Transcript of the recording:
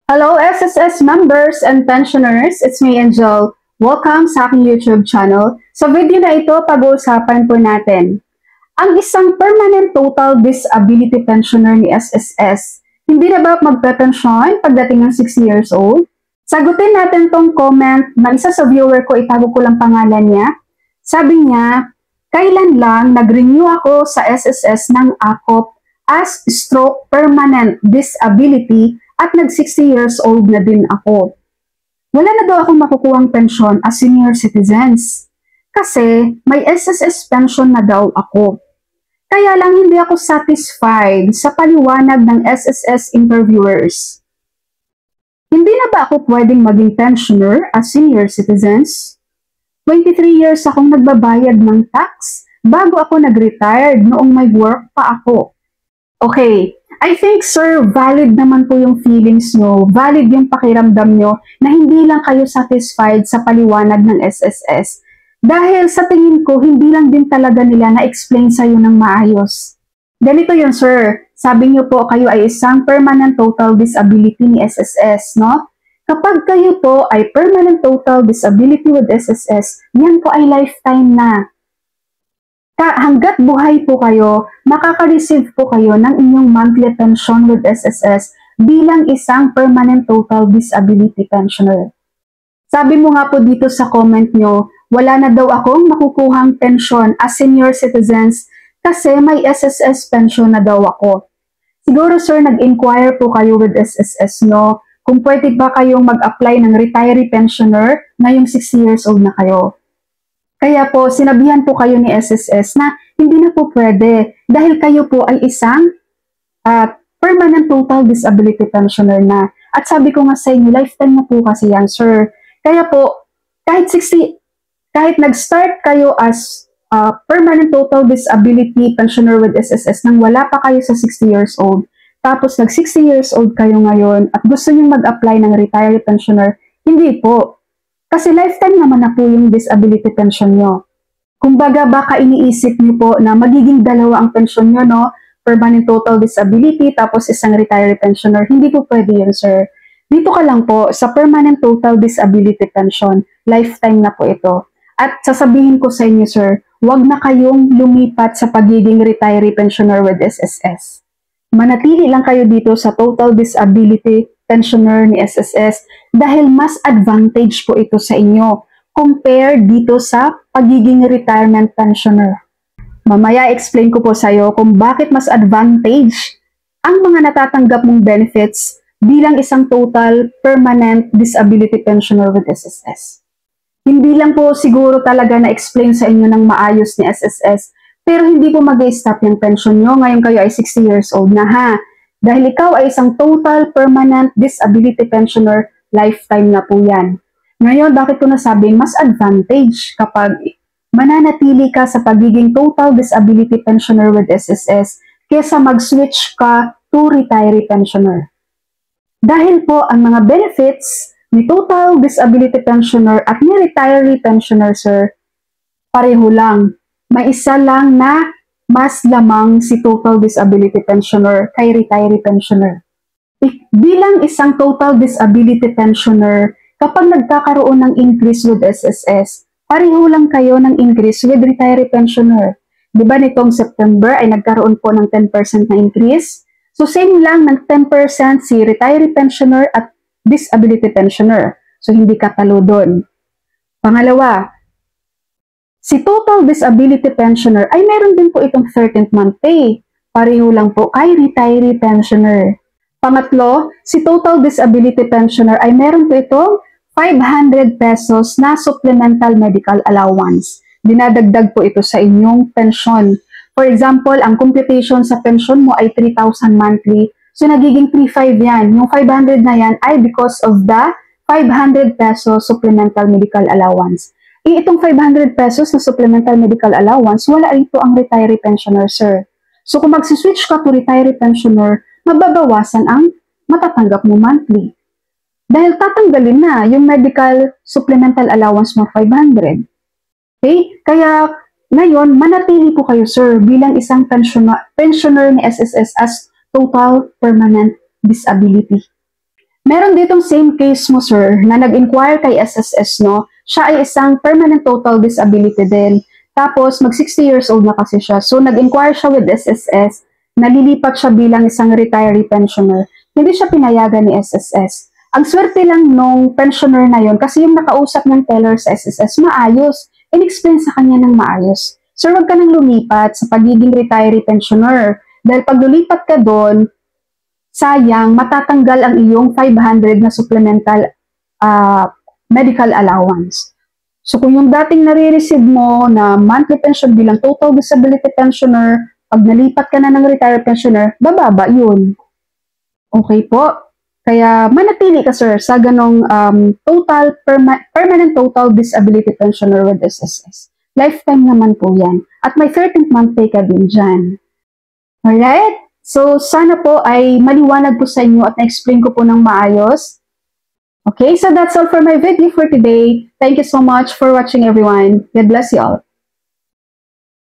Hello SSS members and pensioners, it's me Angel. Welcome sa aking YouTube channel. Sa video na ito, pag-uusapan po natin ang isang permanent total disability pensioner ni SSS. Hindi na ba magpe-pension pagdating ng 60 years old? Sagutin natin tong comment ng isa sa viewer ko, itago ko lang pangalan niya. Sabi niya, kailan lang nag-renew ako sa SSS ng AKOP as stroke permanent disability at nag-60 years old na din ako. Wala na daw akong makukuhang pensyon as senior citizens kasi may SSS pension na daw ako. Kaya lang hindi ako satisfied sa paliwanag ng SSS interviewers. Hindi na ba ako pwedeng maging pensioner as senior citizens? 23 years akong nagbabayad ng tax bago ako nag-retired noong may work pa ako. Okay, I think sir, valid naman po yung feelings nyo, valid yung pakiramdam nyo na hindi lang kayo satisfied sa paliwanag ng SSS. Dahil sa tingin ko, hindi lang din talaga nila na-explain sa'yo ng maayos. Ganito yun sir, sabi nyo po kayo ay isang permanent total disability ni SSS, no? Kapag kayo po ay permanent total disability with SSS, yan po ay lifetime na. Hanggat buhay po kayo, makaka-receive po kayo ng inyong monthly pension with SSS bilang isang permanent total disability pensioner. Sabi mo nga po dito sa comment nyo, wala na daw akong makukuhang pension as senior citizens kasi may SSS pension na daw ako. Siguro sir, nag-inquire po kayo with SSS, no? Kung pwede ba kayong mag-apply ng retiree pensioner ngayong 60 years old na kayo. Kaya po, sinabihan po kayo ni SSS na hindi na po pwede dahil kayo po ay isang permanent total disability pensioner na. At sabi ko nga sa inyo, lifetime na po kasi yan, sir. Kaya po, kahit nag-start kayo as permanent total disability pensioner with SSS nang wala pa kayo sa 60 years old, tapos nag-60 years old kayo ngayon at gusto nyo mag-apply ng retiree pensioner, hindi po. Kasi lifetime naman na po yung disability pension nyo. Kumbaga baka iniisip nyo po na magiging dalawa ang pension nyo, no? Permanent total disability tapos isang retiree pensioner. Hindi po pwede yun, sir. Dito ka lang po sa permanent total disability pension. Lifetime na po ito. At sasabihin ko sa inyo, sir, huwag na kayong lumipat sa pagiging retiree pensioner with SSS. Manatili lang kayo dito sa total disability pensioner ni SSS dahil mas advantage po ito sa inyo compared dito sa pagiging retirement pensioner. Mamaya explain ko po sa iyo kung bakit mas advantage ang mga natatanggap mong benefits bilang isang total permanent disability pensioner with SSS. Hindi lang po siguro talaga na-explain sa inyo ng maayos ni SSS, pero hindi po mag-stop yung pension nyo ngayon kayo ay 60 years old na ha. Dahil ikaw ay isang total permanent disability pensioner, lifetime na po yan. Ngayon, bakit ko nasabing mas advantage kapag mananatili ka sa pagiging total disability pensioner with SSS kesa mag-switch ka to retiree pensioner? Dahil po ang mga benefits ni total disability pensioner at ni retiree pensioner, sir, pareho lang. May isa lang na mas lamang si total disability pensioner kay retiree pensioner. Bilang isang total disability pensioner, kapag nagkakaroon ng increase with SSS, pareho lang kayo ng increase with retiree pensioner. Diba nitong September ay nagkaroon po ng 10% na increase? So same lang ng 10% si retiree pensioner at disability pensioner. So hindi ka talo doon. Pangalawa, si total disability pensioner ay meron din po itong 13th month pay. Pareho lang po kay retiree pensioner. Pangatlo, si total disability pensioner ay meron po itong 500 pesos na supplemental medical allowance. Dinadagdag po ito sa inyong pension. For example, ang computation sa pension mo ay 3,000 monthly. So nagiging 3,500 yan. Yung 500 na yan ay because of the 500 pesos supplemental medical allowance. Itong 500 pesos na supplemental medical allowance, wala rito ang retiree pensioner, sir. So kung magsiswitch ka to retiree pensioner, mababawasan ang matatanggap mo monthly. Dahil tatanggalin na yung medical supplemental allowance mo 500. Okay? Kaya ngayon, manatili po kayo, sir, bilang isang pensioner ni SSS as total permanent disability. Meron ditong same case mo, sir, na nag-inquire kay SSS, no? Siya ay isang permanent total disability din. Tapos, mag 60 years old na kasi siya. So, nag-inquire siya with SSS, nalilipat siya bilang isang retiree pensioner. Hindi siya pinayagan ni SSS. Ang swerte lang nung pensioner na yon kasi yung nakausap ng teller sa SSS, maayos. In-explain sa kanya ng maayos. Sir, wag ka nang lumipat sa pagiging retiree pensioner. Dahil pag lulipat ka doon, sayang, matatanggal ang iyong 500 na supplemental medical allowance. So kung yung dating nare-receive mo na monthly pension bilang total disability pensioner, pag nalipat ka na ng retired pensioner, bababa yun. Okay po? Kaya manatili ka, sir, sa ganong permanent total disability pensioner with SSS. Lifetime naman po yan. At may 13th month pay ka din dyan. Alright? So, sana po ay maliwanag po sa inyo at na-explain ko po ng maayos. Okay, so that's all for my video for today. Thank you so much for watching, everyone. God bless you all.